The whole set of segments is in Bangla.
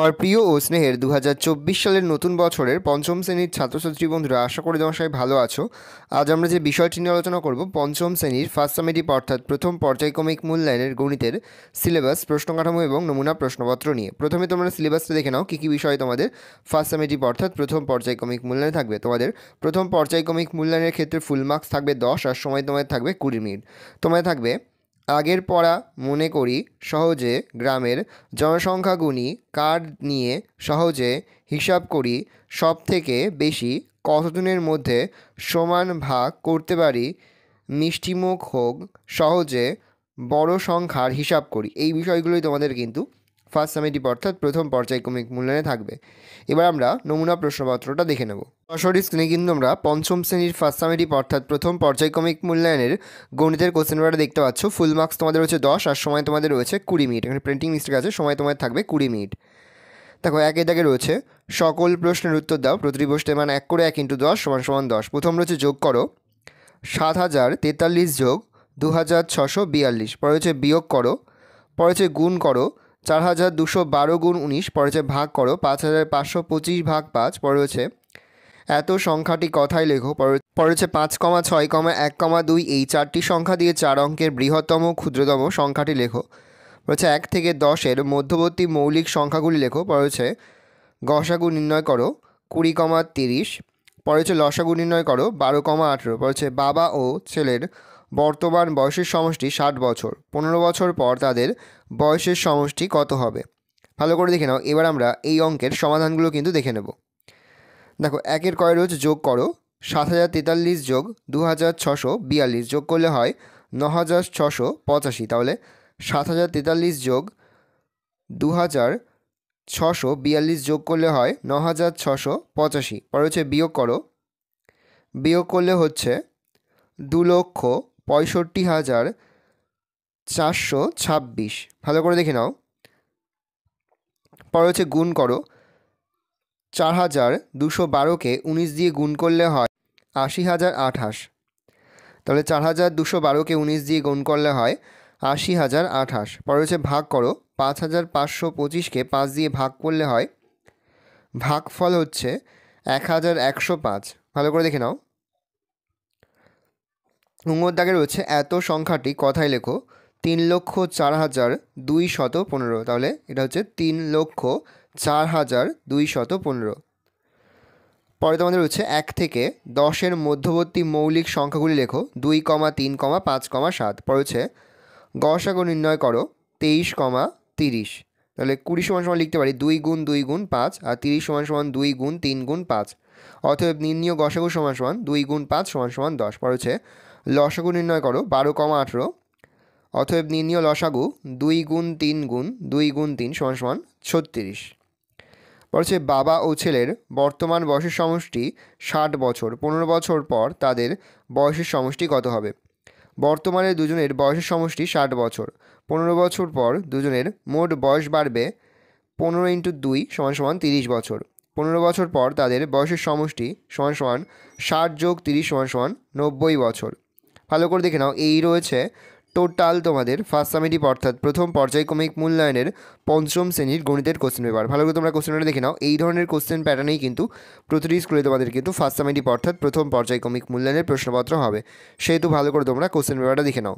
আমার প্রিয় ও স্নেহের 2024 সালের নতুন বছরের পঞ্চম শ্রেণীর ছাত্রছাত্রী বন্ধুরা, আশা করি তোমার সবাই ভালো আছো। আজ আমরা যে বিষয়টি নিয়ে আলোচনা করব, পঞ্চম শ্রেণীর ফার্স্ট সামেটিভ অর্থাৎ প্রথম পর্যায়ক্রমিক মূল্যায়নের গণিতের সিলেবাস, প্রশ্ন কাঠামো এবং নমুনা প্রশ্নপত্র নিয়ে। প্রথমে তোমরা সিলেবাসটা দেখে নাও, কী কী বিষয় তোমাদের ফার্স্ট সামেটিভ অর্থাৎ প্রথম পর্যায়ক্রমিক মূল্যায়নে থাকবে। তোমাদের প্রথম পর্যায়ক্রমিক মূল্যায়নের ক্ষেত্রে ফুল মার্কস থাকবে 10, আর সময় তোমাদের থাকবে 20 মিনিট। তোমাদের থাকবে আগের পড়া মনে করি, সহজে গ্রামের জনসংখ্যা গুণী, কার্ড নিয়ে সহজে হিসাব করি, সব থেকে বেশি কতজনের মধ্যে সমান ভাগ করতে পারি, মিষ্টিমুখ হোক, সহজে বড় সংখ্যার হিসাব করি। এই বিষয়গুলোই তোমাদের কিন্তু ফার্স্ট সামেটিভ অর্থাৎ প্রথম পর্যায়ক্রমিক মূল্যায়নে থাকবে। এবার আমরা নমুনা প্রশ্নপত্রটা দেখে নেব। সরাসরি স্ক্রিনে কিন্তু আমরা পঞ্চম শ্রেণীর ফার্স্ট সামেটিভ অর্থাৎ প্রথম পর্যায়ক্রমিক মূল্যায়নের গণিতের কোশ্চেন পেপারটা দেখতে পাচ্ছ। ফুল মার্কস তোমাদের রয়েছে 10, আর সময় তোমাদের রয়েছে 20 মিনিট। এখানে প্রিন্টিং মিস্টেক আছে, সময় তোমাদের থাকবে 20 মিনিট। দেখো, একে দাগে রয়েছে সকল প্রশ্নের উত্তর দাও। প্রতিটি প্রশ্নের মান 1 করে 1 × 10 = 10। প্রথম রয়েছে যোগ করো 7043 যোগ 2642। পরে হচ্ছে বিয়োগ করো, পরে হচ্ছে গুণ করো 4212 গুণ 19। পরে হচ্ছে ভাগ করো 5525 ভাগ 5। পরে হচ্ছে এত সংখ্যাটি কথায় লেখো। পরে হচ্ছে 5, 6, 1, 2 এই চারটি সংখ্যা দিয়ে 4 অঙ্কের বৃহত্তম ক্ষুদ্রতম সংখ্যাটি লেখো। রয়েছে 1 থেকে 10-এর মধ্যবর্তী মৌলিক সংখ্যাগুলি লেখো। পরে হচ্ছে গসাগু নির্ণয় করো 20, 30। পরে হচ্ছে লসাগু নির্ণয় করো 12, 18। পরে হচ্ছে বাবা ও ছেলের বর্তমান বয়সের সমষ্টি 60 বছর। 15 বছর পর তাদের বয়সের সমষ্টি কত হবে? ভালো করে দেখে নাও। এবার আমরা এই অঙ্কের সমাধানগুলো কিন্তু দেখে নেব। দেখো, একের কয় রয়েছে যোগ করো 7043 যোগ 2642। যোগ করলে হয় 9685। তাহলে 7043 যোগ 2642 যোগ করলে হয় 9685। পরে হচ্ছে বিয়োগ করো, বিয়োগ করলে হচ্ছে 2,65,426। ভালো করে দেখে নাও। পরে হচ্ছে গুণ করো 4212-কে 19 দিয়ে গুণ করলে হয় 80,028। তাহলে 4212-কে 19 দিয়ে গুণ করলে হয় 80,028। পরে হচ্ছে ভাগ করো 5525-কে 5 দিয়ে ভাগ করলে হয়, ভাগফল হচ্ছে 1105। ভালো করে দেখে নাও। উঙর দাগে রয়েছে এত সংখ্যাটি কথায় লেখো 3,04,215। তাহলে এটা হচ্ছে 3,04,215। পরে তোমাদের রয়েছে 1 থেকে 10-এর মধ্যবর্তী মৌলিক সংখ্যাগুলি লেখো 2, 3, 5, 7। পরে হচ্ছে গসাগু নির্ণয় করো 23, 30। তাহলে 20 = লিখতে পারি 2 গুণ 2 গুণ 5, আর 30 = 2 গুণ 3 গুণ 5। অতএব নির্ণীয় গসাগু = 2 গুণ 5 = 10। পরে হচ্ছে লসাগু নির্ণয় করো 12, 18। অতএব নির্ণীয় লসাগু 2 গুণ 3 গুণ 2 গুণ 3 = 36। পরে হচ্ছে বাবা ও ছেলের বর্তমান বয়সের সমষ্টি 60 বছর। 15 বছর পর তাদের বয়সের সমষ্টি কত হবে? বর্তমানে দুজনের বয়সের সমষ্টি 60 বছর। 15 বছর পর দুজনের মোট বয়স বাড়বে 15 × 2 = 30 বছর। 15 বছর পর তাদের বয়সের সমষ্টি = 60 যোগ 30 = 90 বছর। ভালো করে দেখে নাও। এই রয়েছে টোটাল তোমাদের ফার্স্ট সামেটিভ অর্থাৎ প্রথম পর্যায়ক্রমিক মূল্যায়নের পঞ্চম শ্রেণীর গণিতের কোশ্চেন পেপার। ভালো করে তোমরা কোশ্চেনটা দেখে নাও। এই ধরনের কোশ্চেন প্যাটার্নেই কিন্তু প্রতিটি স্কুলে তোমাদের কিন্তু ফার্স্ট সামেটিভ অর্থাৎ প্রথম পর্যায়ক্রমিক মূল্যায়নের প্রশ্নপত্র হবে। সেহেতু ভালো করে তোমরা কোশ্চেন পেপারটা দেখে নাও।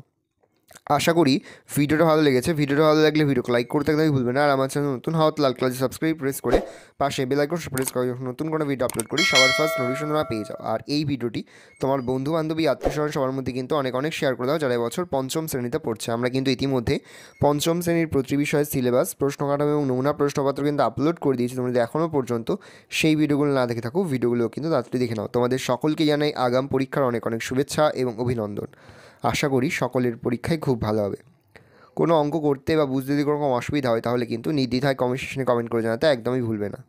আশা করি ভিডিওটা ভালো লেগেছে। ভিডিওটা ভালো লাগলে ভিডিওকে লাইক করতে একদমই ভুলবে না। আর আমার চ্যানেল নতুন হওয়া লাল কালার সাবস্ক্রাইব প্রেস করে পাশে বেল আইকন প্রেস করে যখন নতুন কোনো ভিডিও আপলোড করি সবার ফার্স্ট নোটিফিকেশন তোমরা পেয়ে যাও। আর এই ভিডিওটি তোমার বন্ধু বান্ধবী আত্মীয়স্বজন সবার মধ্যে কিন্তু অনেক অনেক শেয়ার করে দাও যারা এবছর পঞ্চম শ্রেণীতে পড়ছে। আমরা কিন্তু ইতিমধ্যে পঞ্চম শ্রেণীর প্রতি বিষয়ের সিলেবাস, প্রশ্ন কাঠামো এবং নমুনা প্রশ্নপত্র কিন্তু আপলোড করে দিয়েছি। তোমরা যদি এখনও পর্যন্ত সেই ভিডিওগুলো না দেখে থাকো, ভিডিওগুলো কিন্তু তাড়াতাড়ি দেখে নাও। তোমাদের সকলকে জানাই আগাম পরীক্ষার অনেক অনেক শুভেচ্ছা এবং অভিনন্দন। আশা করি সকলের পরীক্ষায় খুব ভালো হবে। কোনো অঙ্ক করতে বা বুঝতে যদি কোনো রকম অসুবিধা হয় তাহলে কিন্তু নির্দ্বিধায় কমেন্ট সেকশনে কমেন্ট করে জানাতে একদমই ভুলবে না।